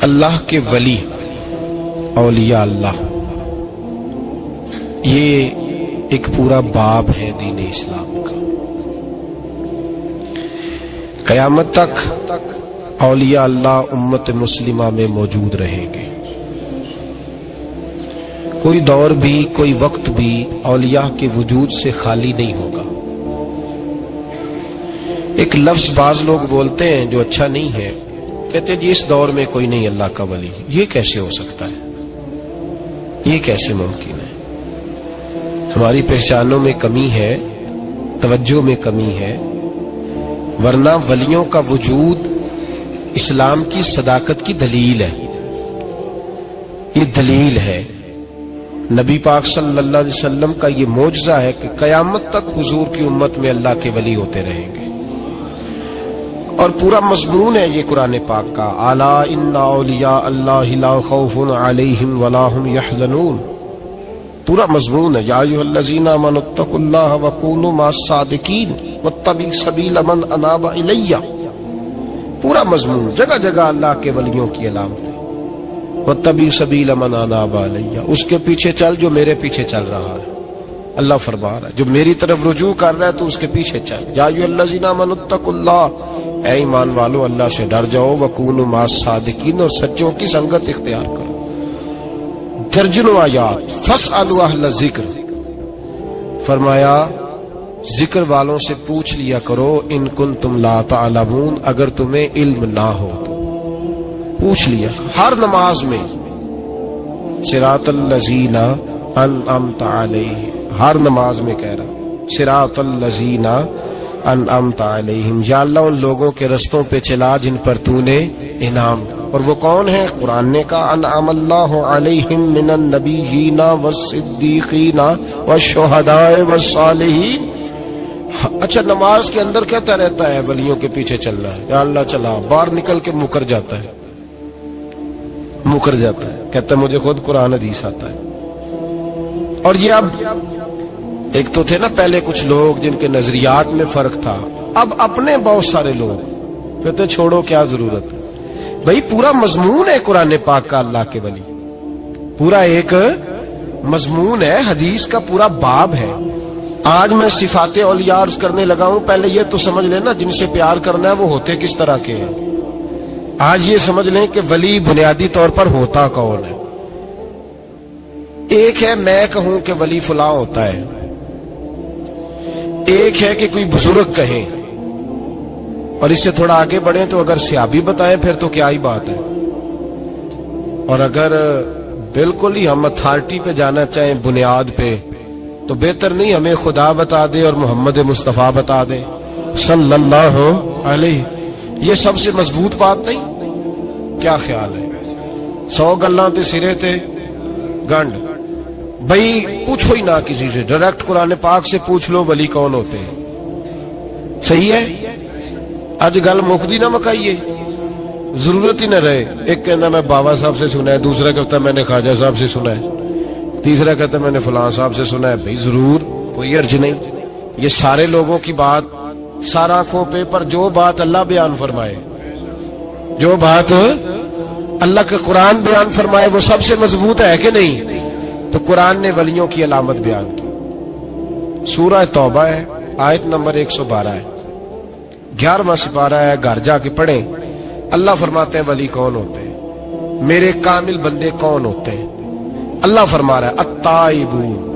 اللہ کے ولی اولیاء اللہ، یہ ایک پورا باب ہے دین اسلام کا۔ قیامت تک اولیاء اللہ امت مسلمہ میں موجود رہیں گے۔ کوئی دور بھی، کوئی وقت بھی اولیاء کے وجود سے خالی نہیں ہوگا۔ ایک لفظ بعض لوگ بولتے ہیں جو اچھا نہیں ہے، کہتے ہیں جی اس دور میں کوئی نہیں اللہ کا ولی۔ یہ کیسے ہو سکتا ہے؟ یہ کیسے ممکن ہے؟ ہماری پہچانوں میں کمی ہے، توجہ میں کمی ہے، ورنہ ولیوں کا وجود اسلام کی صداقت کی دلیل ہے۔ یہ دلیل ہے، نبی پاک صلی اللہ علیہ وسلم کا یہ معجزہ ہے کہ قیامت تک حضور کی امت میں اللہ کے ولی ہوتے رہیں گے۔ اور پورا مضمون ہے یہ قرآن پاک کا، الا ان اولیاء اللہ لا خوف علیہم ولا هم یحزنون۔ پورا مضمون ہے، یا ایھا الذین آمنوا اتقوا اللہ وکونوا مع الصادقین واتبعوا سبیل من اناب الی۔ پورا مضمون، جگہ جگہ اللہ کے ولیوں کی علامتیں، واتبعوا سبیل من اناب الی، اس کے پیچھے چل جو میرے پیچھے چل رہا ہے۔ اللہ فرما رہا ہے جو میری طرف رجوع کر رہا ہے تو اس کے پیچھے چل۔ یا ایھا الذین آمنوا اتقوا اللہ، اے ایمان والو اللہ سے ڈر جاؤ، وکونوا مع الصادقین، اور سچوں کی سنگت اختیار کرو۔ درجنوں آیات، فاسألوا اہل الذکر، فرمایا ذکر والوں سے پوچھ لیا کرو، ان کنتم لا تعلمون، اگر تمہیں علم نہ ہو تو پوچھ لیا۔ ہر نماز میں صراط الذین انعمت علیہم، ہر نماز میں کہہ رہا صراط الذین انعمت علیہم، یا اللہ ان لوگوں کے رستوں پہ چلا جن پر تو نے انعام۔ اور وہ کون ہے؟ قرآن نے کہا انعم اللہ علیہم من النبیین والصدیقین والشہداء والصالحین۔ اچھا، نماز کے اندر کہتا رہتا ہے ولیوں کے پیچھے چلنا ہے، یا اللہ چلا، باہر نکل کے مکر جاتا ہے، کہتا ہے مجھے خود قرآن حدیث آتا ہے۔ اور یہ اب ایک تو تھے نا پہلے کچھ لوگ جن کے نظریات میں فرق تھا، اب اپنے بہت سارے لوگ کہتے چھوڑو کیا ضرورت ہے۔ بھئی پورا مضمون ہے قرآن پاک کا اللہ کے ولی، پورا ایک مضمون ہے، حدیث کا پورا باب ہے۔ آج میں صفات اولیاء عرض کرنے لگا ہوں، پہلے یہ تو سمجھ لیں نا جن سے پیار کرنا ہے وہ ہوتے کس طرح کے ہیں۔ آج یہ سمجھ لیں کہ ولی بنیادی طور پر ہوتا کون ہے۔ ایک ہے میں کہوں کہ ولی فلاں ہوتا ہے، ایک ہے کہ کوئی بزرگ کہیں، اور اس سے تھوڑا آگے بڑھیں تو اگر صحابی بتائیں پھر تو کیا ہی بات ہے۔ اور اگر بالکل ہی ہم اتھارٹی پہ جانا چاہیں بنیاد پہ، تو بہتر نہیں ہمیں خدا بتا دے اور محمد مصطفیٰ بتا دے صلی اللہ علیہ۔ یہ سب سے مضبوط بات نہیں؟ کیا خیال ہے؟ 100 گلاں تے سرے تے گنڈ۔ بھئی پوچھو ہی نہ کسی سے، ڈائریکٹ قرآن پاک سے پوچھ لو ولی کون ہوتے ہیں۔ صحیح ہے؟ اج گل مکدی نہ مکائیے، ضرورت ہی نہ رہے۔ ایک کہنا میں بابا صاحب سے سنا ہے، دوسرا کہتا میں نے خواجہ صاحب سے سنا ہے، تیسرا کہتا میں نے فلاں صاحب سے سنا ہے۔ بھئی ضرور، کوئی عرض نہیں۔ یہ سارے لوگوں کی بات سارا آنکھوں پہ، پر جو بات اللہ بیان فرمائے، جو بات اللہ کے قرآن بیان فرمائے وہ سب سے مضبوط ہے کہ نہیں؟ تو قرآن نے ولیوں کی علامت بیان کی۔ سورہ توبہ ہے، آیت نمبر 112 ہے، 11واں سپارہ ہے، گھر جا کے پڑھیں۔ اللہ فرماتے ہیں ولی کون ہوتے ہیں، میرے کامل بندے کون ہوتے ہیں۔ اللہ فرما رہا ہے التائبون،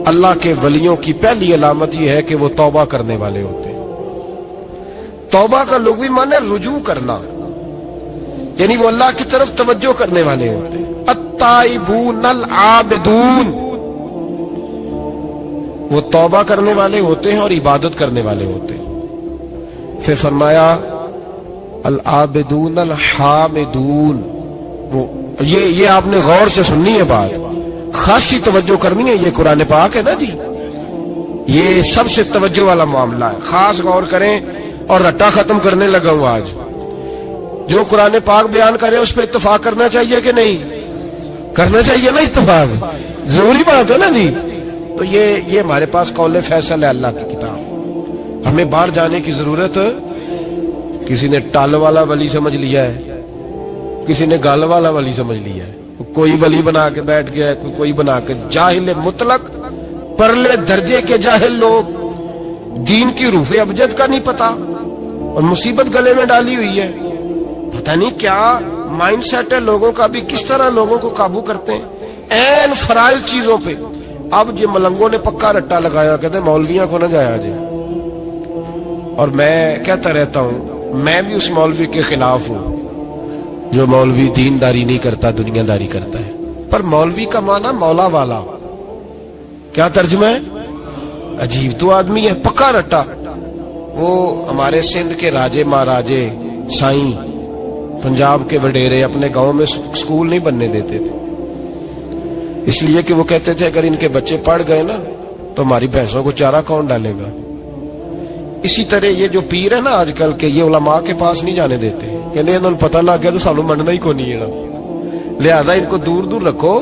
اللہ کے ولیوں کی پہلی علامت یہ ہے کہ وہ توبہ کرنے والے ہوتے ہیں۔ توبہ کا لغوی معنی ہے رجوع کرنا، یعنی وہ اللہ کی طرف توجہ کرنے والے ہوتے ہیں۔ التائبون العابدون، وہ توبہ کرنے والے ہوتے ہیں اور عبادت کرنے والے ہوتے ہیں۔ پھر فرمایا العابدون الحامدون، وہ یہ آپ نے غور سے سننی ہے بات، خاصی توجہ کرنی ہے، یہ قرآن پاک ہے نا جی، یہ سب سے توجہ والا معاملہ ہے، خاص غور کریں۔ اور رٹا ختم کرنے لگا ہوں آج، جو قرآن پاک بیان کرے اس پہ اتفاق کرنا چاہیے کہ نہیں؟ کرنا چاہیے نا اتفاق، ضروری بات ہے نا جی۔ تو یہ ہمارے پاس قول فیصل ہے اللہ کی کتاب، ہمیں باہر جانے کی ضرورت، کسی نے ٹال والا ولی سمجھ لیا ہے، کسی نے گال والا ولی سمجھ لیا ہے, کوئی ولی بنا کے بیٹھ گیا ہے, کوئی بنا کے. جاہل مطلق, پرلے درجے کے جاہل لوگ, دین کی روح ابجد کا نہیں پتا, اور مصیبت گلے میں ڈالی ہوئی ہے. پتہ نہیں کیا مائنڈ سیٹ ہے لوگوں کا بھی, کس طرح لوگوں کو قابو کرتے ہیں این فرائض چیزوں پہ. اب یہ ملنگوں نے پکا رٹا لگایا, کہتے ہیں مولویاں کو نہ جایا جائے. اور میں کہتا رہتا ہوں, میں بھی اس مولوی کے خلاف ہوں جو مولوی دینداری نہیں کرتا, دنیا داری کرتا ہے. پر مولوی کا معنی مولا والا, کیا ترجمہ ہے؟ عجیب تو آدمی ہے, پکا رٹا. وہ ہمارے سندھ کے راجے مہاراجے سائیں, پنجاب کے وڈیرے اپنے گاؤں میں سکول نہیں بننے دیتے تھے, اس لیے کہ وہ کہتے تھے اگر ان کے بچے پڑھ گئے نا تو ہماری بھینسوں کو چارہ کون ڈالے گا. اسی طرح یہ جو پیر ہے نا آج کل کے, یہ علماء کے پاس نہیں جانے دیتے, کہتے ہیں پتہ لگ گیا تو سانو مننا ہی کو نہیں ہے, لہذا ان کو دور دور رکھو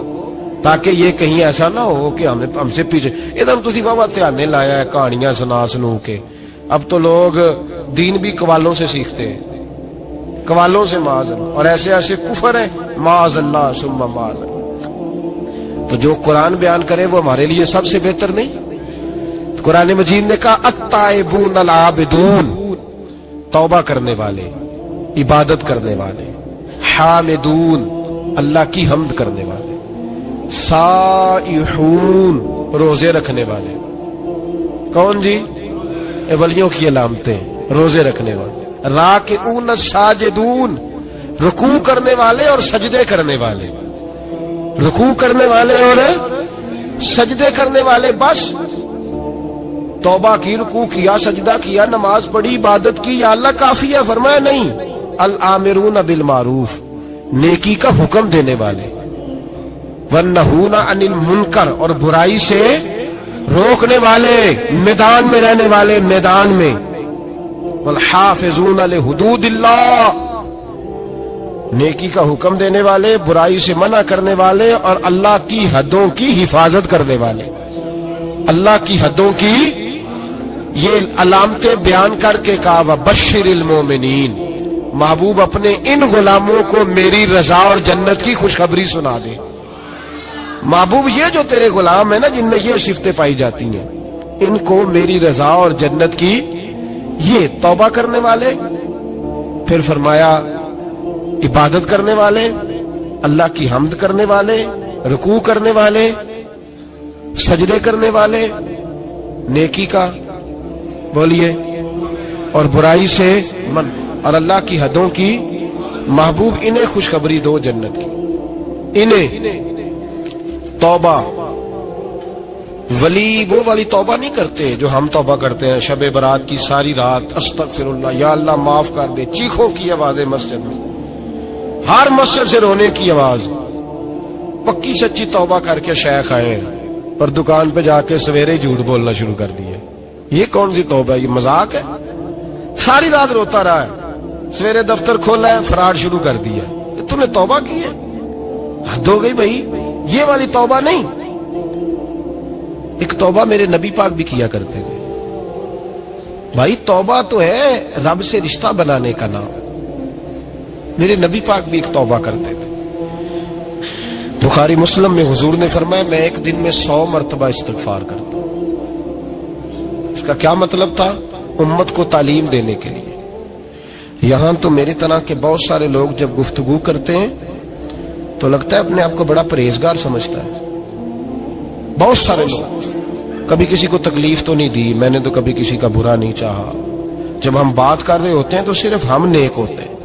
تاکہ یہ کہیں ایسا نہ ہو کہ ہم سے پیچھے. ادھر تسی بابا دھیانے لایا ہے کہانیاں سنا سنو کے. اب تو لوگ دین بھی قوالوں سے سیکھتے ہیں, قوالوں سے معاذ اللہ, اور ایسے ایسے کفر ہے معاذ اللہ ثم معاذ اللہ. تو جو قرآن بیان کرے وہ ہمارے لیے سب سے بہتر نہیں. قرآن مجید نے کہا التائبون العابدون, توبہ کرنے والے, عبادت کرنے والے, حامدون, اللہ کی حمد کرنے والے, سائحون, روزے رکھنے والے. کون جی؟ ولیوں کی علامتیں, روزے رکھنے والے. راکعون ساجدون, رکوع کرنے والے اور سجدے کرنے والے, رکوع کرنے والے اور سجدے کرنے والے. بس توبہ کی, رکوع کیا, سجدہ کیا, نماز پڑھی, عبادت کی, یا اللہ کافی ہے؟ فرمایا نہیں. الآمرون بالمعروف, نیکی کا حکم دینے والے, والنہون عن المنکر, اور برائی سے روکنے والے, میدان میں رہنے والے, میدان میں. والحافظون لحدود اللہ, نیکی کا حکم دینے والے, برائی سے منع کرنے والے, اور اللہ کی حدوں کی حفاظت کرنے والے. اللہ کی حدوں کی یہ علامتیں بیان کر کے کہا وبشر المومنین, محبوب اپنے ان غلاموں کو میری رضا اور جنت کی خوشخبری سنا دے. محبوب یہ جو تیرے غلام ہیں نا جن میں یہ صفتیں پائی جاتی ہیں, ان کو میری رضا اور جنت کی, یہ توبہ کرنے والے, پھر فرمایا عبادت کرنے والے, اللہ کی حمد کرنے والے, رکوع کرنے والے, سجدے کرنے والے, نیکی کا بولیے اور برائی سے من, اور اللہ کی حدوں کی. محبوب انہیں خوشخبری دو جنت کی, انہیں. توبہ, ولی وہ والی توبہ نہیں کرتے جو ہم توبہ کرتے ہیں شب برات کی ساری رات استغفر اللہ, یا اللہ معاف کر دے, چیخوں کی آوازیں مسجد میں, ہر مسجد سے رونے کی آواز. پکی سچی توبہ کر کے شیخ آئے اور دکان پہ جا کے سویرے جھوٹ بولنا شروع کر دیے. یہ کون سی توبہ ہے؟ یہ مذاق ہے. ساری رات روتا رہا ہے, سویرے دفتر کھولا ہے, فراڈ شروع کر دیا. تم نے توبہ کی ہے؟ حد ہو گئی بھائی, یہ والی توبہ نہیں. ایک توبہ میرے نبی پاک بھی کیا کرتے تھے. بھائی توبہ تو ہے رب سے رشتہ بنانے کا نام. میرے نبی پاک بھی ایک توبہ کرتے تھے. بخاری مسلم میں حضور نے فرمایا میں ایک دن میں 100 مرتبہ استغفار کرتا ہوں. اس کا کیا مطلب تھا؟ امت کو تعلیم دینے کے لیے. یہاں تو میری طرح کے بہت سارے لوگ جب گفتگو کرتے ہیں تو لگتا ہے اپنے آپ کو بڑا پرہیزگار سمجھتا ہے. بہت سارے لوگ, کبھی کسی کو تکلیف تو نہیں دی, میں نے تو کبھی کسی کا برا نہیں چاہا. جب ہم بات کر رہے ہوتے ہیں تو صرف ہم نیک ہوتے ہیں.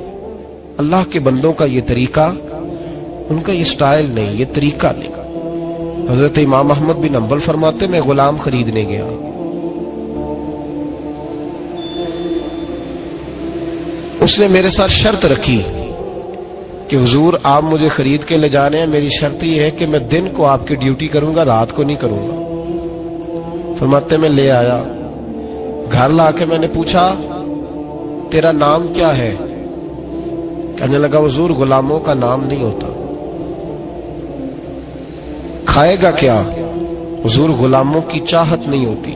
اللہ کے بندوں کا یہ طریقہ, ان کا یہ سٹائل نہیں, یہ طریقہ نہیں. حضرت امام احمد بن حنبل فرماتے میں غلام خریدنے گیا, اس نے میرے ساتھ شرط رکھی کہ حضور آپ مجھے خرید کے لے جانے ہیں, میری شرط یہ ہے کہ میں دن کو آپ کی ڈیوٹی کروں گا, رات کو نہیں کروں گا. فرماتے میں لے آیا, گھر لا کے میں نے پوچھا تیرا نام کیا ہے؟ کہنے لگا حضور غلاموں کا نام نہیں ہوتا. کھائے گا کیا؟ حضور غلاموں کی چاہت نہیں ہوتی.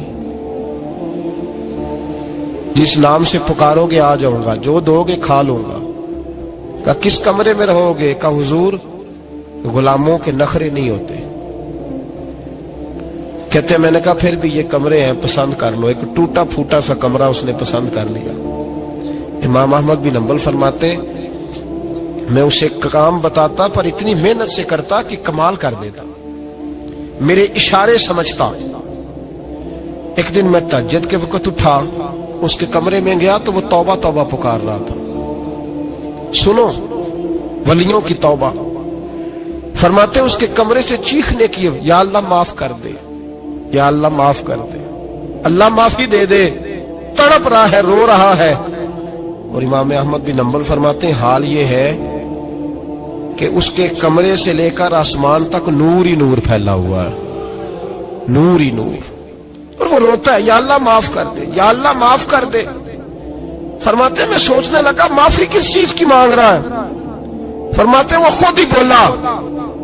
جس نام سے پکارو گے آ جاؤں گا, جو دو گے کھا لوں گا. کہا کس کمرے میں رہو گے؟ کہا حضور غلاموں کے نخرے نہیں ہوتے۔ کہتے میں نے کہا پھر بھی یہ کمرے ہیں پسند کر لو۔ ایک ٹوٹا پھوٹا سا کمرہ اس نے پسند کر لیا۔ امام احمد بن حنبل فرماتے میں اسے کام بتاتا پر اتنی محنت سے کرتا کہ کمال کر دیتا، میرے اشارے سمجھتا۔ ایک دن میں تہجد کے وقت اٹھا، اس کے کمرے میں گیا تو وہ توبہ توبہ پکار رہا تھا۔ سنو ولیوں کی توبہ، فرماتے اس کے کمرے سے چیخنے کی، یا اللہ معاف کر دے، یا اللہ معاف کر دے، اللہ معافی دے دے، تڑپ رہا ہے، رو رہا ہے۔ اور امام احمد بن حنبل فرماتے ہیں حال یہ ہے کہ اس کے کمرے سے لے کر آسمان تک نور ہی نور پھیلا ہوا ہے، نور ہی نور، اور وہ روتا ہے یا اللہ معاف کر دے، یا اللہ معاف کر دے۔ فرماتے میں سوچنے لگا معافی کس چیز کی مانگ رہا ہے؟ فرماتے وہ خود ہی بولا،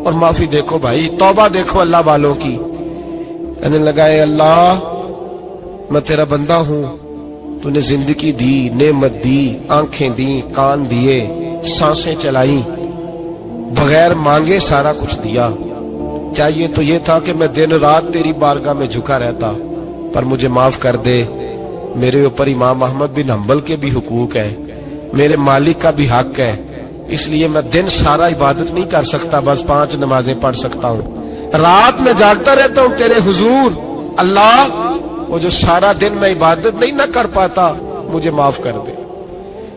اور معافی دیکھو بھائی، توبہ دیکھو اللہ والوں کی۔ کہنے لگا اے اللہ میں تیرا بندہ ہوں، تو نے زندگی دی، نعمت دی، آنکھیں دی، کان دیے، سانسیں چلائیں، بغیر مانگے سارا کچھ دیا۔ چاہیے تو یہ تھا کہ میں دن رات تیری بارگاہ میں جھکا رہتا، پر مجھے معاف کر دے۔ میرے اوپر امام احمد بن حنبل کے بھی حقوق ہیں، میرے مالک کا بھی حق ہے، اس لیے میں دن سارا عبادت نہیں کر سکتا، بس 5 نمازیں پڑھ سکتا ہوں، رات میں جاگتا رہتا ہوں تیرے حضور۔ اللہ وہ جو سارا دن میں عبادت نہیں نہ کر پاتا مجھے معاف کر دے،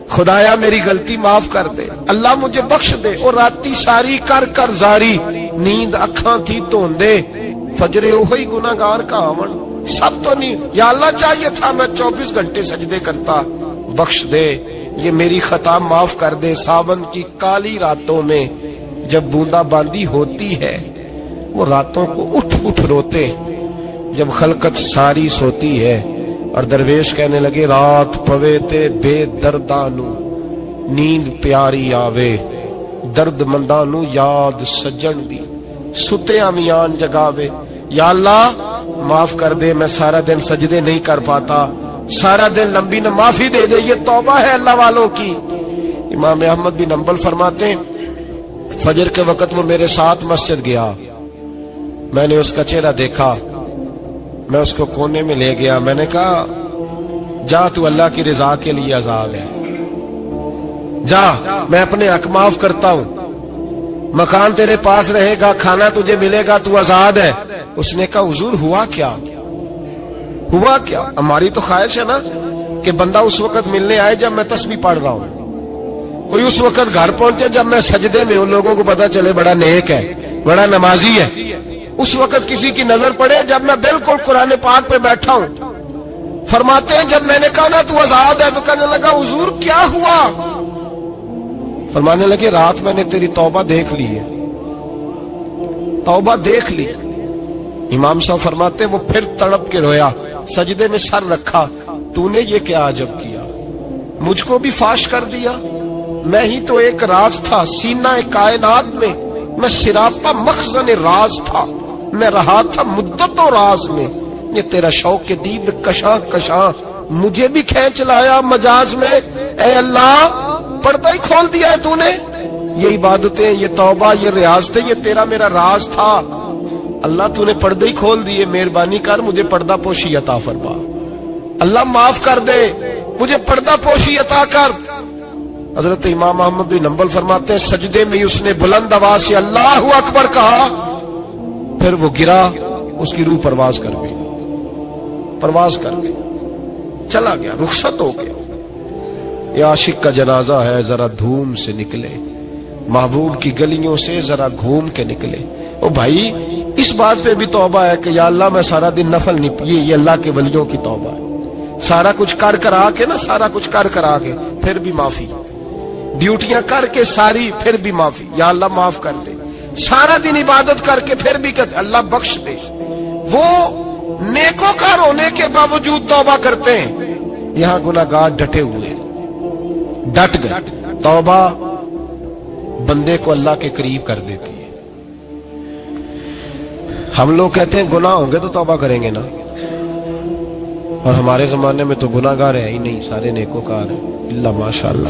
خدایا میری غلطی معاف کر دے، اللہ مجھے بخش دے۔ اور راتی ساری کر کر زاری، نیند اکھاں تھی توندے، فجر اوہی گناہگار کا آون، سب تو نہیں، یا اللہ چاہیے تھا میں 24 گھنٹے سجدے کرتا، بخش دے، یہ میری خطا معاف کر دے۔ ساون کی کالی راتوں میں جب بوندا باندی ہوتی ہے، وہ راتوں کو اٹھ اٹھ روتے، جب خلقت ساری سوتی ہے۔ اور درویش کہنے لگے رات پوے تے بے دردانو، نیند پیاری آوے، درد مندانو یاد سجن دی، ستیاں میان جگاوے۔ یا اللہ معاف کر دے، میں سارا دن سجدے نہیں کر پاتا، سارا دن لمبی نہ، معافی دے دے، یہ توبہ ہے اللہ والوں کی۔ امام احمد بن حنبل فرماتے ہیں فجر کے وقت وہ میرے ساتھ مسجد گیا، میں نے اس کا چہرہ دیکھا، میں اس کو کونے میں لے گیا، میں نے کہا جا تو اللہ کی رضا کے لیے آزاد ہے، جا میں اپنے حق معاف کرتا ہوں، مکان تیرے پاس رہے گا، کھانا تجھے ملے گا، تو آزاد ہے۔ اس نے کہا حضور ہوا کیا؟ ہوا کیا؟ ہماری تو خواہش ہے نا کہ بندہ اس وقت ملنے آئے جب میں تسبیح پڑھ رہا ہوں، کوئی اس وقت گھر پہنچے جب میں سجدے میں ہوں، لوگوں کو پتا چلے بڑا نیک ہے، بڑا نمازی ہے۔ اس وقت کسی کی نظر پڑے جب میں بالکل قرآن پاک پہ بیٹھا ہوں۔ فرماتے ہیں جب میں نے کہا نا تو آزاد ہے، تو کہنے لگا حضور کیا ہوا؟ فرمانے لگے رات میں نے تیری توبہ دیکھ لی ہے، توبہ دیکھ لی۔ امام صاحب فرماتے ہیں وہ پھر تڑپ کے رویا، سجدے میں سر رکھا، تو نے یہ کیا عجب کیا، مجھ کو بھی فاش کر دیا، میں ہی تو ایک راز تھا سینہ کائنات میں سراپا مخزن راز تھا، میں رہا تھا مدت و راز میں، یہ تیرا شوق کے دید کشاں کشاں مجھے بھی کھینچ لایا مجاز میں۔ اے اللہ پردہ ہی کھول دیا ہے تو نے، یہ عبادتیں، یہ توبہ، یہ ریاضتیں، یہ تیرا میرا راز تھا، اللہ تو نے پردہ ہی کھول دیے، مہربانی کر مجھے پردہ پوشی عطا فرما، اللہ معاف کر دے، مجھے پردہ پوشی عطا کر۔ حضرت امام احمد بن حنبل فرماتے ہیں سجدے میں اس نے بلند آواز سے اللہ اکبر کہا، پھر وہ گرا، اس کی روح پرواز کر گئی، پرواز کر گئی، چلا گیا، رخصت ہو گیا۔ یہ عاشق کا جنازہ ہے، ذرا دھوم سے نکلے، محبوب کی گلیوں سے ذرا گھوم کے نکلے۔ او بھائی اس بات پہ بھی توبہ ہے کہ یا اللہ میں سارا دن نفل نہیں، یہ اللہ کے ولیوں کی توبہ ہے، سارا کچھ کر کر آ کے نا، سارا کچھ کر کر آ کے پھر بھی معافی، ڈیوٹیاں کر کے ساری پھر بھی معافی، یا اللہ معاف کر دے، سارا دن عبادت کر کے پھر بھی کہتے اللہ بخش دے۔ وہ نیکوکار ہونے کے باوجود توبہ کرتے ہیں، یہاں گناہگار ڈٹے ہوئے، ڈٹ گئے۔ توبہ بندے کو اللہ کے قریب کر دیتی ہے۔ ہم لوگ کہتے ہیں گناہ ہوں گے تو توبہ کریں گے نا، اور ہمارے زمانے میں تو گناہگار ہے ہی نہیں، سارے نیکوکار ہیں، اللہ ماشاءاللہ۔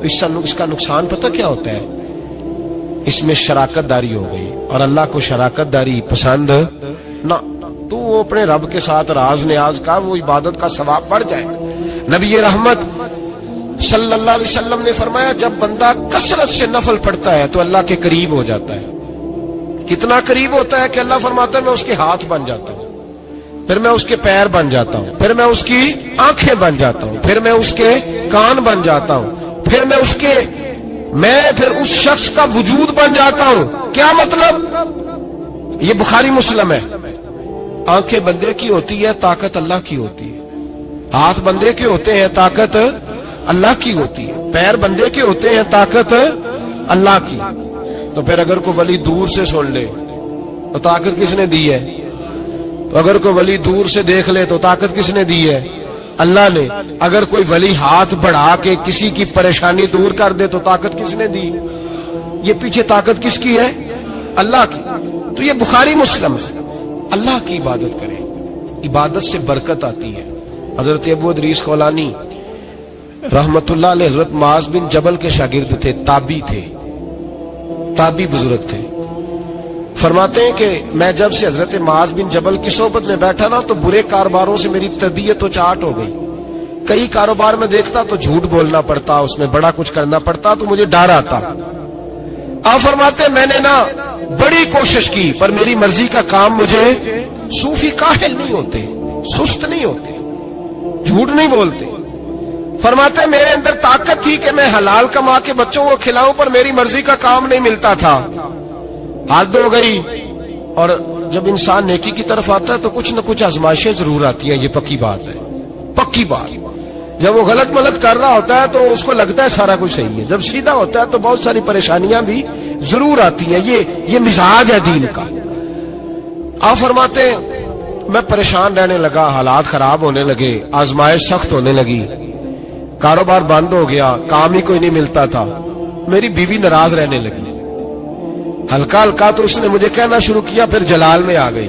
تو اس کا نقصان پتہ کیا ہوتا ہے؟ اس میں شراکت داری ہو گئی، اور اللہ کو شراکت داری پسند نہ۔ تو وہ اپنے رب کے ساتھ راز نیاز کا، وہ عبادت کا ثواب بڑھ جائے۔ نبی رحمت صلی اللہ علیہ وسلم نے فرمایا جب بندہ کثرت سے نفل پڑھتا ہے تو اللہ کے قریب ہو جاتا ہے۔ کتنا قریب ہوتا ہے کہ اللہ فرماتا ہے میں اس کے ہاتھ بن جاتا ہوں، پھر میں اس کے پیر بن جاتا ہوں، پھر میں اس کی آنکھیں بن جاتا ہوں، پھر میں اس کے کان بن جاتا ہوں، پھر پھر اس شخص کا وجود بن جاتا ہوں۔ کیا مطلب؟ یہ بخاری مسلم ہے۔ آنکھیں بندے کی ہوتی ہے، طاقت اللہ کی ہوتی ہے۔ ہاتھ بندے کے ہوتے ہیں، طاقت اللہ کی ہوتی ہے۔ پیر بندے کے ہوتے ہیں، طاقت اللہ کی۔ تو پھر اگر کوئی ولی دور سے سن لے تو طاقت کس نے دی ہے؟ تو اگر کوئی ولی دور سے دیکھ لے تو طاقت کس نے دی ہے؟ اللہ نے۔ اگر کوئی ولی ہاتھ بڑھا کے کسی کی پریشانی دور کر دے تو طاقت کس نے دی؟ یہ پیچھے طاقت کس کی ہے؟ اللہ کی۔ تو یہ بخاری مسلم ہے۔ اللہ کی عبادت کریں، عبادت سے برکت آتی ہے۔ حضرت ابو ادریس خولانی رحمت اللہ علیہ حضرت معاذ بن جبل کے شاگرد تھے، تابعی بزرگ تھے۔ فرماتے ہیں کہ میں جب سے حضرت معاذ بن جبل کی صحبت میں بیٹھا نا تو برے کاروباروں سے میری طبیعت و چاٹ ہو گئی۔ کئی کاروبار میں دیکھتا تو جھوٹ بولنا پڑتا، اس میں بڑا کچھ کرنا پڑتا، تو مجھے ڈر آتا۔ آپ فرماتے میں نے نا بڑی کوشش کی پر میری مرضی کا کام مجھے، صوفی کاہل نہیں ہوتے، سست نہیں ہوتے، جھوٹ نہیں بولتے۔ فرماتے میرے اندر طاقت تھی کہ میں حلال کما کے بچوں کو کھلاؤں، پر میری مرضی کا کام نہیں ملتا تھا۔ حد ہو گئی۔ اور جب انسان نیکی کی طرف آتا ہے تو کچھ نہ کچھ آزمائشیں ضرور آتی ہیں، یہ پکی بات ہے، پکی بات۔ جب وہ غلط ملت کر رہا ہوتا ہے تو اس کو لگتا ہے سارا کچھ صحیح ہے، جب سیدھا ہوتا ہے تو بہت ساری پریشانیاں بھی ضرور آتی ہیں۔ یہ مزاج ہے دین کا۔ آپ فرماتے میں پریشان رہنے لگا، حالات خراب ہونے لگے، آزمائش سخت ہونے لگی، کاروبار بند ہو گیا، کام ہی کوئی نہیں ملتا تھا۔ میری بیوی ناراض رہنے لگی، ہلکا ہلکا تو اس نے مجھے کہنا شروع کیا، پھر جلال میں آ گئی،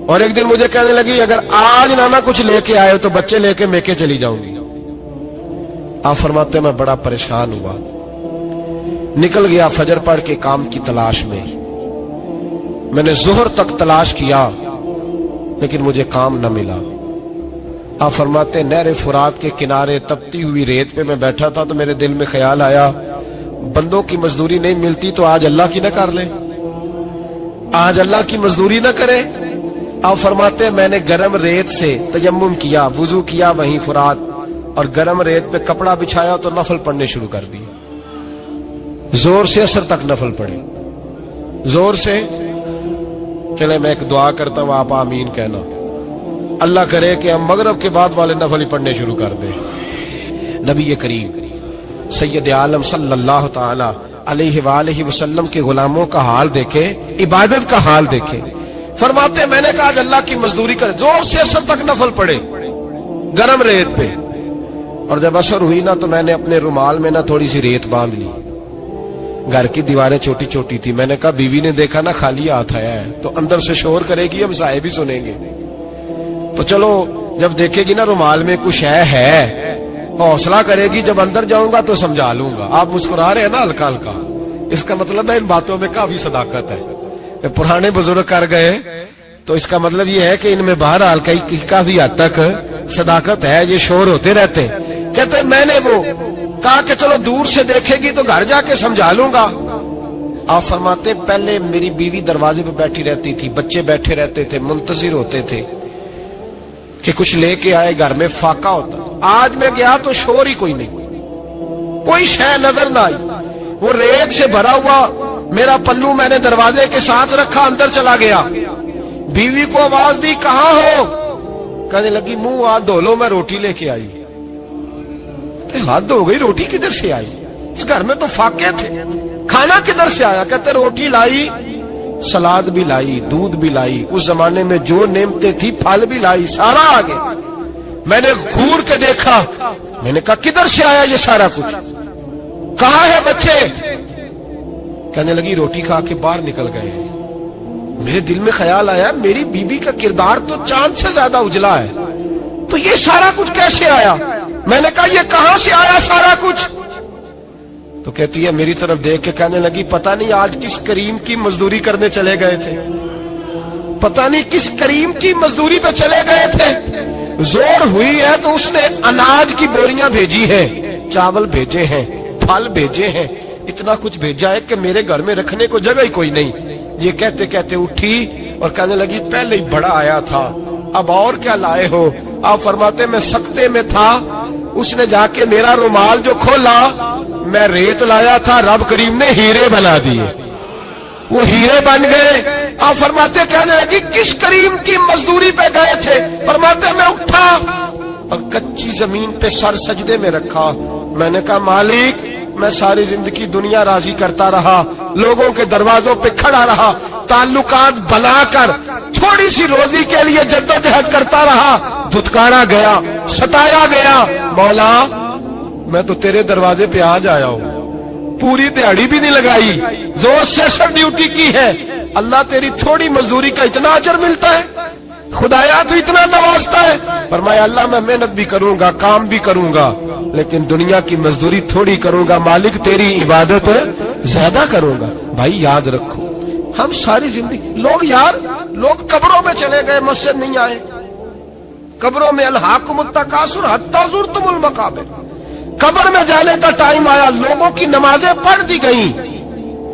اور ایک دن مجھے کہنے لگی اگر آج نانا کچھ لے کے آئے تو بچے لے کے میکے چلی جاؤں گی۔ آپ فرماتے میں بڑا پریشان ہوا، نکل گیا فجر پڑھ کے کام کی تلاش میں۔ میں نے ظہر تک تلاش کیا لیکن مجھے کام نہ ملا۔ آپ فرماتے نہر فرات کے کنارے تپتی ہوئی ریت پہ میں بیٹھا تھا تو میرے دل میں خیال آیا بندوں کی مزدوری نہیں ملتی تو آج اللہ کی نہ کر لیں، آج اللہ کی مزدوری نہ کرے۔ آپ فرماتے میں نے گرم ریت سے تیمم کیا، وضو کیا وہیں فرات، اور گرم ریت پہ کپڑا بچھایا تو نفل پڑھنے شروع کر دی، زور سے اثر تک نفل پڑھے، زور سے۔ چلے میں ایک دعا کرتا ہوں، آپ آمین کہنا۔ اللہ کرے کہ ہم مغرب کے بعد والے نفل ہی پڑھنے شروع کر دیں۔ نبی کریم سید عالم صلی اللہ تعالی علیہ وآلہ وسلم کے غلاموں کا حال دیکھے، عبادت کا حال دیکھے۔ فرماتے میں نے کہا آج اللہ کی مزدوری کرے، زور سے اثر تک نفل پڑھے گرم ریت پہ، اور جب اثر ہوئی نا تو میں نے اپنے رومال میں نا تھوڑی سی ریت باندھ لی۔ گھر کی دیواریں چھوٹی چھوٹی تھی، میں نے کہا بیوی نے دیکھا نا خالی ہاتھ آیا ہے تو اندر سے شور کرے گی، ہم صاحب بھی سنیں گے، تو چلو جب دیکھے گی نا رومال میں کچھ ہے حوصلہ کرے گی، جب اندر جاؤں گا تو سمجھا لوں گا۔ آپ مسکرا رہے ہیں نا ہلکا ہلکا، اس کا مطلب ہے ان باتوں میں کافی صداقت ہے۔ پرانے بزرگ کر گئے تو اس کا مطلب یہ ہے کہ ان میں بہرحال کافی حد تک صداقت ہے، یہ شور ہوتے رہتے۔ کہتے میں نے وہ کہا کہ چلو دور سے دیکھے گی تو گھر جا کے سمجھا لوں گا۔ آپ فرماتے پہلے میری بیوی دروازے پہ بیٹھی رہتی تھی، بچے بیٹھے رہتے تھے، منتظر ہوتے تھے کہ کچھ لے کے آئے، گھر میں فاقہ ہوتا۔ آج میں گیا تو شور ہی کوئی نہیں، کوئی شے نظر نہ آئی، وہ ریت سے بھرا ہوا میرا پلو میں نے دروازے کے ساتھ رکھا، اندر چلا گیا۔ بیوی کو آواز دی کہاں ہو؟ کہنے لگی منہ ہاتھ دھو لو، میں روٹی لے کے آئی۔ ہاتھ دھو گئی، روٹی کدھر سے آئی؟ اس گھر میں تو فاقے تھے، کھانا کدھر سے آیا؟ کہتے روٹی لائی، سلاد بھی لائی، دودھ بھی لائی، اس زمانے میں جو نعمتیں تھی پھل بھی لائی، سارا آگے۔ میں نے گھور کے دیکھا، میں نے کہا کدھر سے آیا یہ سارا کچھ؟ کہاں ہے بچے؟ کہنے لگی روٹی کھا کے باہر نکل گئے ہیں۔ میرے دل میں خیال آیا میری بیوی کا کردار تو چاند سے زیادہ اجلا ہے، تو یہ سارا کچھ کیسے آیا؟ میں نے کہا یہ کہاں سے آیا سارا کچھ؟ تو کہتی ہے میری طرف دیکھ کے کہنے لگی پتہ نہیں آج کس کریم کی مزدوری کرنے چلے گئے تھے، پتہ نہیں کس کریم کی مزدوری پہ چلے گئے تھے، زور ہوئی ہے تو اس نے اناج کی بوریاں بھیجی ہیں، چاول بھیجے ہیں، پھل بھیجے ہیں، اتنا کچھ بھیجا ہے کہ میرے گھر میں رکھنے کو جگہ ہی کوئی نہیں۔ یہ کہتے کہتے اٹھی اور کہنے لگی پہلے ہی بڑا آیا تھا، اب اور کیا لائے ہو؟ آپ فرماتے میں سکتے میں تھا، اس نے جا کے میرا رومال جو کھولا، میں ریت لایا تھا، رب کریم نے ہیرے بنا دیے، وہ ہیرے بن گئے۔ آپ فرماتے کہنے لگی کس کریم کی مزدوری پہ گئے تھے؟ فرماتے میں اٹھا اور کچی زمین پہ سر سجدے میں رکھا، میں نے کہا مالک میں ساری زندگی دنیا راضی کرتا رہا، لوگوں کے دروازوں پہ کھڑا رہا، تعلقات بنا کر تھوڑی سی روزی کے لیے جدوجہد کرتا رہا، دھتکارا گیا، ستایا گیا، مولا میں تو تیرے دروازے پہ آج آیا ہوں، پوری دیہڑی بھی نہیں لگائی، زور سے سر ڈیوٹی کی ہے، اللہ تیری تھوڑی مزدوری کا اتنا اجر ملتا ہے، خدایا تو اتنا نوازتا ہے۔ فرمایا اللہ میں محنت بھی کروں گا، کام بھی کروں گا، لیکن دنیا کی مزدوری تھوڑی کروں گا، مالک تیری عبادت زیادہ کروں گا۔ بھائی یاد رکھو ہم ساری زندگی لوگ قبروں میں چلے گئے، مسجد نہیں آئے، قبروں میں الہاکم التکاثر حتی زرتم المقابر، قبر میں جانے کا ٹائم آیا، لوگوں کی نمازیں پڑھ دی گئیں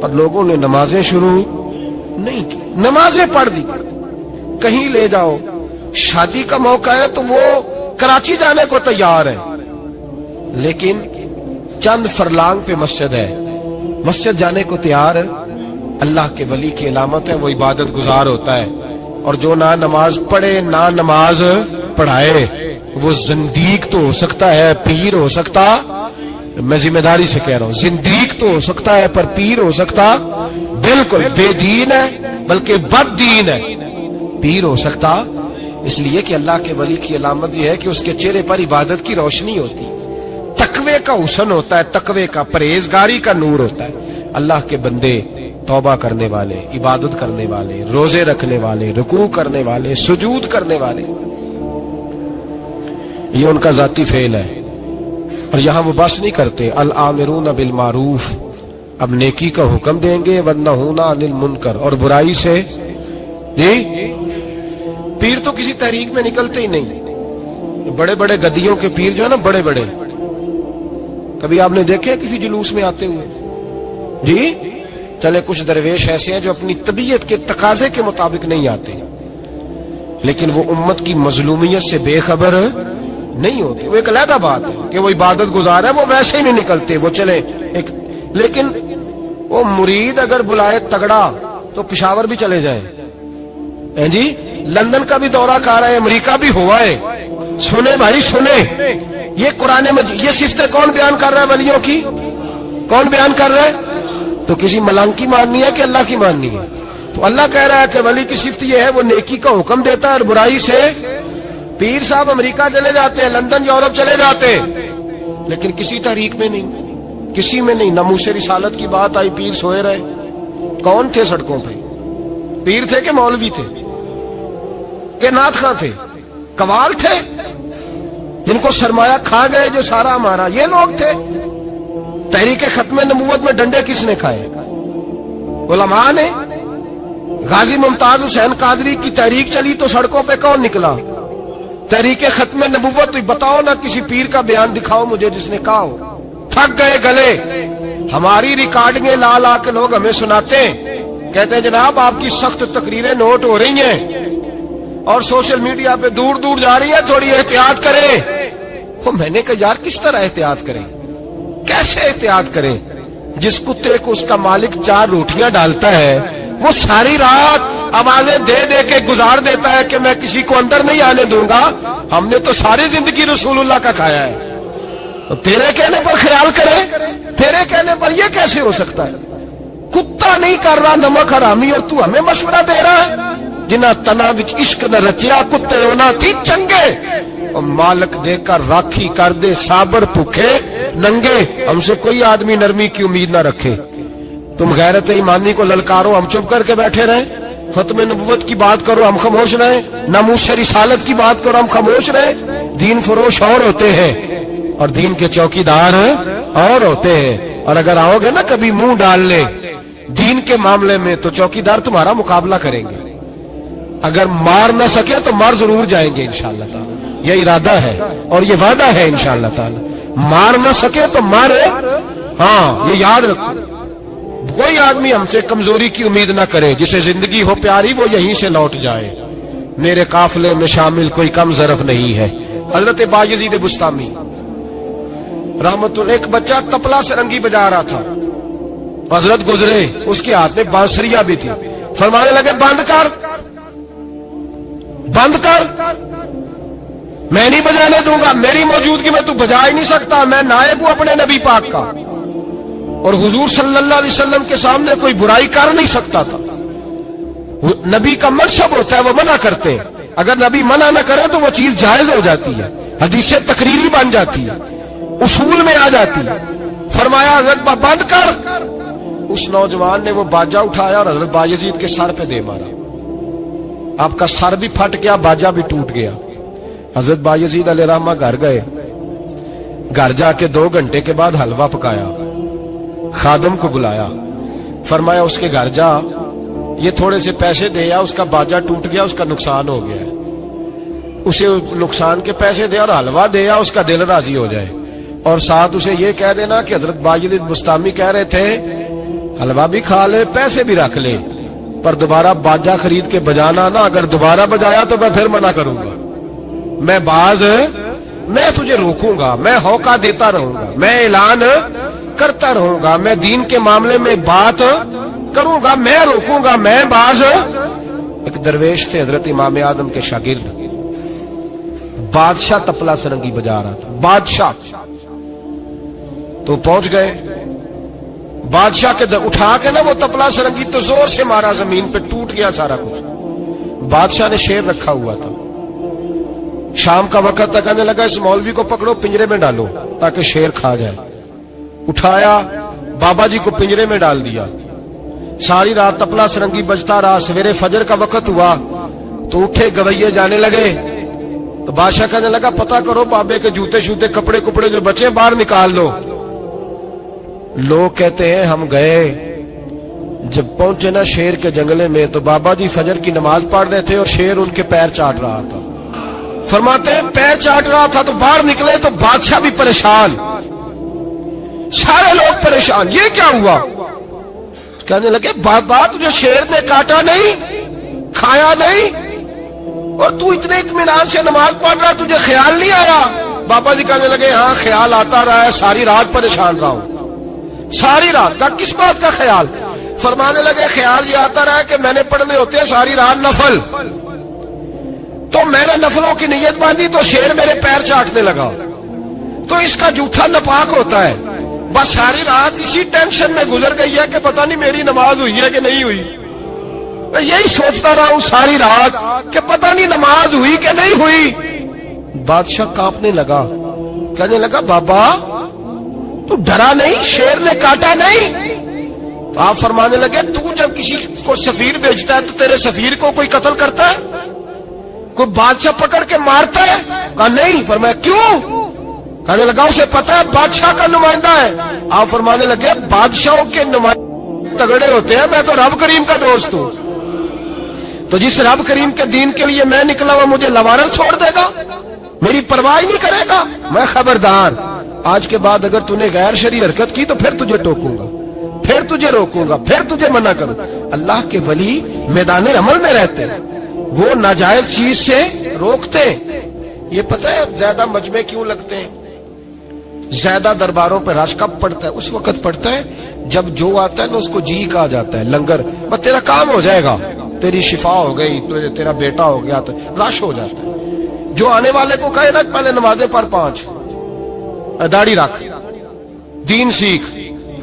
پر لوگوں نے نمازیں شروع نہیں کی، نمازیں پڑھ دی، کہیں لے جاؤ، شادی کا موقع ہے تو وہ کراچی جانے کو تیار ہے، لیکن چند فرلانگ پہ مسجد ہے، مسجد جانے کو تیار ہے۔ اللہ کے ولی کی علامت ہے وہ عبادت گزار ہوتا ہے، اور جو نہ نماز پڑھے نہ نماز پڑھائے وہ زندیق تو ہو سکتا ہے، پیر ہو سکتا، میں ذمہ داری سے کہہ رہا ہوں، زندیق تو ہو سکتا ہے پر پیر ہو سکتا بالکل بے دین ہے، بلکہ بد دین ہے، پیر ہو سکتا، اس لیے کہ اللہ کے ولی کی علامت یہ ہے کہ اس کے چہرے پر عبادت کی روشنی ہوتی، تقوی کا حسن ہوتا ہے، تقوی کا، پرہیزگاری کا نور ہوتا ہے۔ اللہ کے بندے توبہ کرنے والے، عبادت کرنے والے، روزے رکھنے والے، رکوع کرنے والے، سجود کرنے والے، یہ ان کا ذاتی فعل ہے۔ اور یہاں وہ بس نہیں کرتے، الآمرون بالمعروف، اب نیکی کا حکم دیں گے، والنہون عن المنکر، اور برائی سے جی۔ پیر تو کسی تحریک میں نکلتے ہی نہیں، بڑے بڑے گدیوں کے پیر جو ہے نا، بڑے بڑے، کبھی آپ نے دیکھے کسی جلوس میں آتے ہوئے؟ جی چلے کچھ درویش ایسے ہیں جو اپنی طبیعت کے تقاضے کے مطابق نہیں آتے، لیکن وہ امت کی مظلومیت سے بے خبر نہیں ہوتے، وہ ایک علیحدہ بات ہے کہ وہ عبادت گزار ہے، وہ ویسے ہی نہیں نکلتے، وہ چلے ایک، لیکن وہ مرید اگر بلائے تگڑا تو پشاور بھی چلے جائیں، جی لندن کا بھی دورہ کر رہا ہے، امریکہ بھی ہوا ہے، سنیں بھائی سنیں، یہ قرآن مجید، یہ صفتیں کون بیان کر رہا ہے ولیوں کی؟ کون بیان کر رہا ہے؟ تو کسی ملنگ کی ماننی ہے کہ اللہ کی ماننی ہے؟ تو اللہ کہہ رہا ہے کہ ولی کی صفت یہ ہے وہ نیکی کا حکم دیتا ہے اور برائی سے۔ پیر صاحب امریکہ چلے جاتے ہیں، لندن یورپ چلے جاتے ہیں، لیکن کسی تحریک میں نہیں، کسی میں نہیں۔ ناموس رسالت کی بات آئی، پیر سوئے رہے، کون تھے سڑکوں پہ؟ پیر تھے کہ مولوی تھے کہ نعت خواں تھے؟ قوال تھے جن کو سرمایہ کھا گئے جو سارا ہمارا، یہ لوگ تھے؟ تحریک ختم نبوت میں ڈنڈے کس نے کھائے؟ علماء نے۔ غازی ممتاز حسین قادری کی تحریک چلی تو سڑکوں پہ کون نکلا؟ تحریک ختم نبوت۔ بتاؤ نا کسی پیر کا بیان دکھاؤ مجھے جس نے کہا ہو۔ تھک گئے گلے، ہماری ریکارڈنگیں لا لا کے لوگ ہمیں سناتے ہیں، کہتے ہیں جناب آپ کی سخت تقریریں نوٹ ہو رہی ہیں اور سوشل میڈیا پہ دور دور جا رہی ہیں، تھوڑی احتیاط کریں۔ وہ میں نے کہا یار کس طرح احتیاط کریں، کیسے احتیاط کریں؟ جس کتے کو اس کا مالک 4 روٹیاں ڈالتا ہے وہ ساری رات آوازیں دے دے کے گزار دیتا ہے کہ میں کسی کو اندر نہیں آنے دوں گا، ہم نے تو ساری زندگی رسول اللہ کا کھایا ہے، تو تیرے کہنے پر خیال کرے، تیرے کہنے پر یہ کیسے ہو سکتا ہے؟ کتا نہیں کر رہا نمک حرامی اور تو ہمیں مشورہ دے رہا ہے؟ جنہ تنا وچ عشق نہ رچیا کتے ہونا تھی چنگے، اور مالک دے کر راکھی کر دے صابر بھوکے ننگے۔ ہم سے کوئی آدمی نرمی کی امید نہ رکھے، تم غیرت ایمانی کو للکارو، ہم چپ کر کے بیٹھے رہیں، ختم نبوت کی بات کرو ہم خاموش رہیں، ناموس رسالت کی بات کرو ہم خاموش رہیں۔ دین فروش اور ہوتے ہیں اور دین کے چوکیدار اور ہوتے ہیں۔ اور اگر آؤ گے نا کبھی منہ ڈالنے دین کے معاملے میں تو چوکیدار تمہارا مقابلہ کریں گے. اگر مار نہ سکے تو مار ضرور جائیں گے انشاءاللہ تعالی. یہ ارادہ ہے اور یہ وعدہ ہے انشاءاللہ تعالی. مار نہ سکے تو مارے. ہاں یہ یاد رکھو, کوئی آدمی ہم سے کمزوری کی امید نہ کرے. جسے زندگی ہو پیاری وہ یہیں سے لوٹ جائے. میرے قافلے میں شامل کوئی کم ظرف نہیں ہے. حضرت بایزید بستامی رحمت اللہ, ایک بچہ تپلا سرنگی بجا رہا تھا, حضرت گزرے, اس کے ہاتھ میں بانسریاں بھی تھی. فرمانے لگے بند کر, بند کر, میں نہیں بجانے دوں گا, میری موجودگی میں تو بجا ہی نہیں سکتا, میں نائب ہوں اپنے نبی پاک کا, اور حضور صلی اللہ علیہ وسلم کے سامنے کوئی برائی کر نہیں سکتا تھا. نبی کا منصب ہوتا ہے وہ منع کرتے ہیں, اگر نبی منع نہ کرے تو وہ چیز جائز ہو جاتی ہے, حدیث تقریری بن جاتی ہے, اصول میں آ جاتی ہے. فرمایا حضرت بند کر. اس نوجوان نے وہ باجا اٹھایا اور حضرت بایزید کے سر پہ دے مارا. آپ کا سر بھی پھٹ گیا, باجا بھی ٹوٹ گیا. حضرت بایزید علیہ رحمہ گھر گئے. گھر جا کے 2 گھنٹے کے بعد حلوہ پکایا, خادم کو بلایا, فرمایا اس کے گھر جا, یہ تھوڑے سے پیسے دے یا, اس کا باجا ٹوٹ گیا, اس کا نقصان ہو گیا, اسے نقصان کے پیسے دے اور حلوہ دے یا, اس کا دل راضی ہو جائے. اور ساتھ اسے یہ کہہ دینا کہ حضرت بایزید بستامی کہہ رہے تھے حلوہ بھی کھا لے پیسے بھی رکھ لے, پر دوبارہ باجا خرید کے بجانا نا, اگر دوبارہ بجایا تو میں پھر منع کروں گا. میں تجھے روکوں گا, میں ہوکا دیتا رہوں گا, میں اعلان کرتا رہوں گا, میں دین کے معاملے میں بات کروں گا, میں روکوں گا, میں باز. ایک درویش تھے حضرت امام اعظم کے شاگرد, بادشاہ تپلا سرنگی بجا رہا تھا, بادشاہ. تو پہنچ گئے, بادشاہ کے اٹھا کے نا وہ تپلا سرنگی تو زور سے مارا, زمین پہ ٹوٹ گیا سارا کچھ. بادشاہ نے شیر رکھا ہوا تھا, شام کا وقت تک کہنے لگا اس مولوی کو پکڑو پنجرے میں ڈالو تاکہ شیر کھا جائے. اٹھایا, بابا جی کو پنجرے میں ڈال دیا. ساری رات تپلا سرنگی بجتا رہا. سویرے فجر کا وقت ہوا تو اٹھے گویے جانے لگے. تو بادشاہ کہنے لگا پتہ کرو بابے کے جوتے شوتے کپڑے جو بچے باہر نکال لو. لوگ کہتے ہیں ہم گئے, جب پہنچے نا شیر کے جنگلے میں تو بابا جی فجر کی نماز پڑھ رہے تھے اور شیر ان کے پیر چاٹ رہا تھا. فرماتے ہیں پیر چاٹ رہا تھا تو باہر نکلے تو بادشاہ بھی پریشان, سارے لوگ پریشان, یہ کیا ہوا؟ کہنے لگے بابا تجھے شیر نے کاٹا نہیں, کھایا نہیں, اور تو اتنے اطمینان سے نماز پڑھ رہا, تجھے خیال نہیں آیا؟ بابا جی کہنے لگے ہاں خیال آتا رہا ہے, ساری رات پریشان رہا ہوں. ساری رات کا کس بات کا خیال؟ فرمانے لگے خیال یہ آتا رہا ہے کہ میں نے پڑھنے ہوتے ہیں ساری رات نفل, تو میں نے نفلوں کی نیت باندھی تو شیر میرے پیر چاٹنے لگا, تو اس کا جھوٹا ناپاک ہوتا ہے. بس ساری رات اسی ٹینشن میں گزر گئی ہے کہ پتہ نہیں میری نماز ہوئی ہے کہ نہیں ہوئی. میں یہی سوچتا رہا ہوں ساری رات کہ پتہ نہیں نماز ہوئی کہ نہیں ہوئی. بادشاہ کانپنے لگا, کہنے لگا بابا تو ڈرا نہیں, شیر نے کاٹا نہیں؟ تو آپ فرمانے لگے تو جب کسی کو سفیر بھیجتا ہے تو تیرے سفیر کو کوئی قتل کرتا ہے, کوئی بادشاہ پکڑ کے مارتا ہے؟ کہا نہیں. فرمایا کیوں؟ کہنے لگا اسے پتا ہے بادشاہ کا نمائندہ ہے. آپ فرمانے لگے بادشاہوں کے نمائندے تگڑے ہوتے ہیں, میں تو رب کریم کا دوست ہوں, تو جس رب کریم کے دین کے لیے میں نکلا ہوا مجھے لوارل چھوڑ دے گا, میری پرواہ نہیں کرے گا؟ میں خبردار, آج کے بعد اگر تو نے غیر شرعی حرکت کی تو پھر تجھے ٹوکوں گا, پھر تجھے روکوں گا, پھر تجھے منع کروں. اللہ کے ولی میدان عمل میں رہتے ہیں, وہ ناجائز چیز سے روکتے ہیں. یہ پتہ ہے زیادہ مجمع کیوں لگتے ہیں, زیادہ درباروں پہ رش کب پڑتا ہے؟ اس وقت پڑتا ہے جب جو آتا ہے نا اس کو جی کہا جاتا ہے, لنگر, بس تیرا کام ہو جائے گا, تیری شفا ہو گئی, تیرا بیٹا ہو گیا, تو رش ہو جاتا ہے. جو آنے والے کو کہے نا پہلے نمازیں پڑھ 5, داڑھی رکھ, دین سیکھ,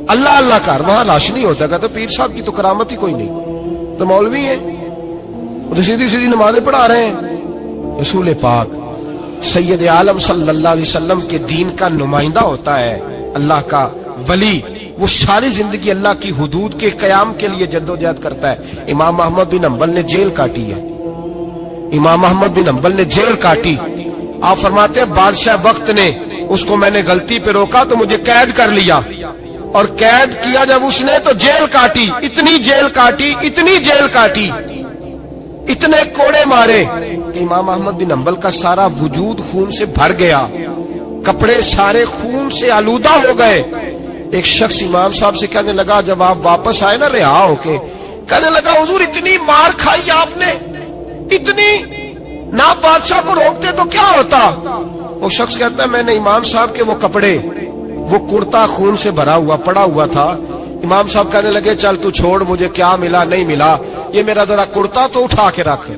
اللہ اللہ کر, وہاں رش نہیں ہوتا. کہتے پیر صاحب کی تو کرامت ہی کوئی نہیں, تو مولوی ہیں, تو سیدھی سیدھی نمازیں پڑھا رہے ہیں. رسول پاک سید عالم صلی اللہ علیہ وسلم کے دین کا نمائندہ ہوتا ہے اللہ کا ولی, وہ ساری زندگی اللہ کی حدود کے قیام کے لیے جدوجہد کرتا ہے. امام احمد بن حنبل نے جیل کاٹی ہے, امام احمد بن حنبل نے جیل کاٹی. آپ فرماتے ہیں بادشاہ وقت نے اس کو میں نے غلطی پہ روکا تو مجھے قید کر لیا. اور قید کیا جب اس نے تو جیل کاٹی، اتنی جیل کاٹی، اتنی جیل کاٹی، اتنے کوڑے مارے کہ امام احمد بن حنبل کا سارا وجود خون سے بھر گیا، کپڑے سارے خون سے آلودہ ہو گئے۔ ایک شخص امام صاحب سے کہنے لگا جب آپ واپس آئے نا رہا ہو کے، کہنے لگا حضور اتنی مار کھائی آپ نے، اتنی، نہ بادشاہ کو روکتے تو کیا ہوتا؟ وہ شخص کہتا ہے میں نے امام صاحب کے وہ کپڑے، وہ کرتا خون سے بھرا ہوا پڑا ہوا تھا، امام صاحب کہنے لگے چل تو چھوڑ، مجھے کیا ملا نہیں ملا، یہ میرا ذرا کرتا تو اٹھا کے رکھ،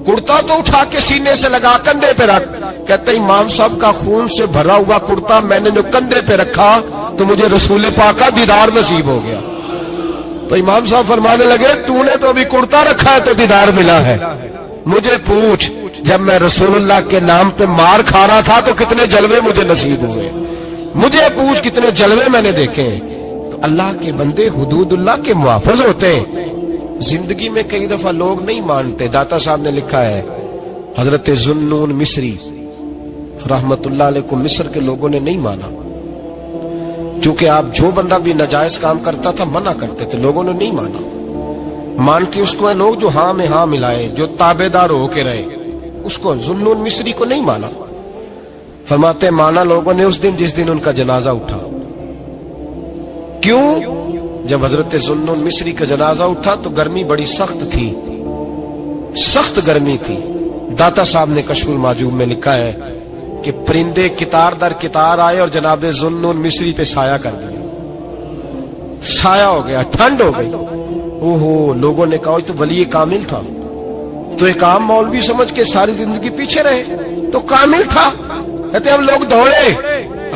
کرتا تو اٹھا کے سینے سے لگا کندھے پہ رکھ۔ کہتے امام صاحب کا خون سے بھرا ہوا کرتا میں نے جو کندھے پہ رکھا تو مجھے رسول پاک کا دیدار نصیب ہو گیا۔ تو امام صاحب فرمانے لگے تو نے تو ابھی کرتا رکھا ہے تو دیدار ملا ہے، مجھے پوچھ جب میں رسول اللہ کے نام پہ مار کھا رہا تھا تو کتنے جلوے مجھے نصیب ہوئے، مجھے پوچھ کتنے جلوے میں نے دیکھے۔ تو اللہ کے بندے حدود اللہ کے محافظ ہوتے ہیں۔ زندگی میں کئی دفعہ لوگ نہیں مانتے، داتا صاحب نے لکھا ہے حضرت ذوالنون مصری رحمت اللہ علیہ کو مصر کے لوگوں نے نہیں مانا، چونکہ آپ جو بندہ بھی ناجائز کام کرتا تھا منع کرتے تھے، لوگوں نے نہیں مانا۔ مانتے اس کو ہیں لوگ جو ہاں میں ہاں ملائے، جو تابع دار ہو کے رہے، اس کو ذوالنون مصری کو نہیں مانا۔ فرماتے مانا لوگوں نے اس دن جس دن ان کا جنازہ اٹھا۔ کیوں؟ جب حضرت ذوالنون مصری کا جنازہ اٹھا تو گرمی بڑی سخت تھی، سخت گرمی تھی۔ داتا صاحب نے کشف المحجوب میں لکھا ہے کہ پرندے کتار در کتار آئے اور جناب ذوالنون مصری پہ سایہ کر دیا، سایہ ہو گیا، ٹھنڈ ہو گئی۔ اوہو، لوگوں نے کہا تو ولی کامل تھا، تو ایک عام مولوی سمجھ کے ساری زندگی پیچھے رہے، تو کامل تھا۔ کہتے ہم لوگ دوڑے،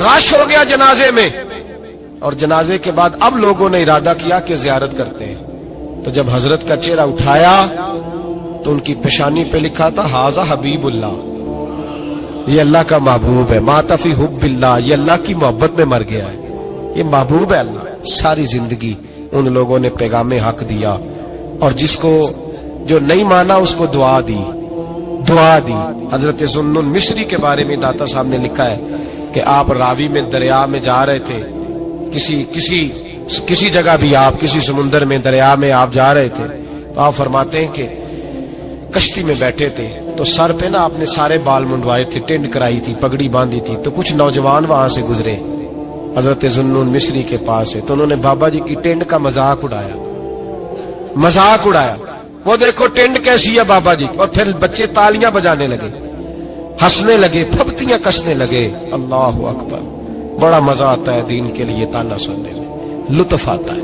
رش ہو گیا جنازے میں، اور جنازے کے بعد اب لوگوں نے ارادہ کیا کہ زیارت کرتے ہیں۔ تو جب حضرت کا چہرہ اٹھایا تو ان کی پیشانی پہ لکھا تھا ھذا حبیب اللہ، یہ اللہ کا محبوب ہے، مات فی حب اللہ، یہ اللہ کی محبت میں مر گیا ہے، یہ محبوب ہے اللہ۔ ساری زندگی ان لوگوں نے پیغام حق دیا، اور جس کو جو نہیں مانا اس کو دعا دی، دعا دی۔ حضرت ذوالنون مصری کے بارے میں داتا صاحب نے لکھا ہے کہ آپ راوی میں دریا میں جا رہے تھے، کسی جگہ بھی آپ کسی سمندر میں دریا میں آپ جا رہے تھے، تو آپ فرماتے ہیں کہ کشتی میں بیٹھے تھے تو سر پہ نا آپ نے سارے بال منڈوائے تھے، ٹینڈ کرائی تھی، پگڑی باندھی تھی، تو کچھ نوجوان وہاں سے گزرے حضرت ذوالنون مصری کے پاس ہے، تو انہوں نے بابا جی کی ٹینڈ کا مذاق اڑایا، مذاق اڑایا، وہ دیکھو ٹینڈ کیسی ہے بابا جی، اور پھر بچے تالیاں بجانے لگے، ہنسنے لگے، پھپتیاں کسنے لگے۔ اللہ اکبر، بڑا مزہ آتا ہے دین کے لیے تانا سننے میں، لطف آتا ہے،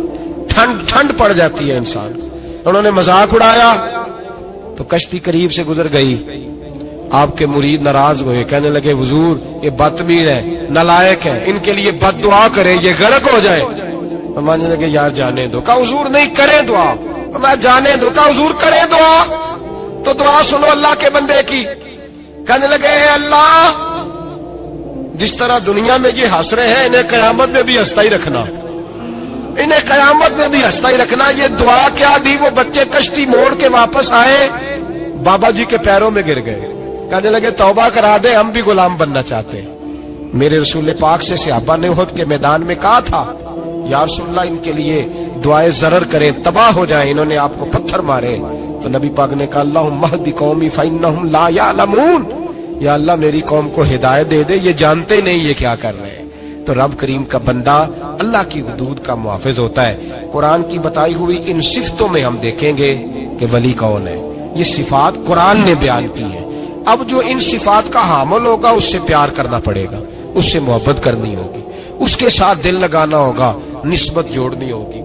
ٹھنڈ پڑ جاتی ہے انسان۔ انہوں نے مذاق اڑایا تو کشتی قریب سے گزر گئی، آپ کے مرید ناراض ہوئے، کہنے لگے حضور یہ بدتمیز ہے، نالائق ہے، ان کے لیے بد دعا کرے، یہ غرق ہو جائے۔ ماننے لگے یار جانے دو، کہا حضور نہیں کریں دعا، میں جانے دو، کہا حضور کریں دعا، تو دعا سنو اللہ کے بندے کی۔ کہنے لگے اے اللہ، جس طرح دنیا میں یہ ہنس رہے ہیں انہیں قیامت میں بھی ہنستا ہی رکھنا، انہیں قیامت میں بھی ہنستا ہی رکھنا۔ یہ دعا کیا دی؟ وہ بچے کشتی موڑ کے واپس آئے، بابا جی کے پیروں میں گر گئے، کہنے لگے توبہ کرا دے، ہم بھی غلام بننا چاہتے ہیں۔ میرے رسول پاک سے صحابہ نے احد کے میدان میں کہا تھا یا رسول اللہ ان کے لیے دعائے ضرر کریں، تباہ ہو جائیں، انہوں نے آپ کو پتھر مارے، تو نبی پاک نے کہا اللہم اہد قومی فإنہم لا یعلمون، یا اللہ میری قوم کو ہدایت دے دے، یہ جانتے نہیں یہ کیا کر رہے ہیں۔ تو رب کریم کا بندہ اللہ کی حدود کا محافظ ہوتا ہے۔ قرآن کی بتائی ہوئی ان صفتوں میں ہم دیکھیں گے کہ ولی کون ہے، یہ صفات قرآن نے بیان کی ہیں۔ اب جو ان صفات کا حامل ہوگا اس سے پیار کرنا پڑے گا، اس سے محبت کرنی ہوگی، اس کے ساتھ دل لگانا ہوگا، نسبت جوڑنی ہوگی۔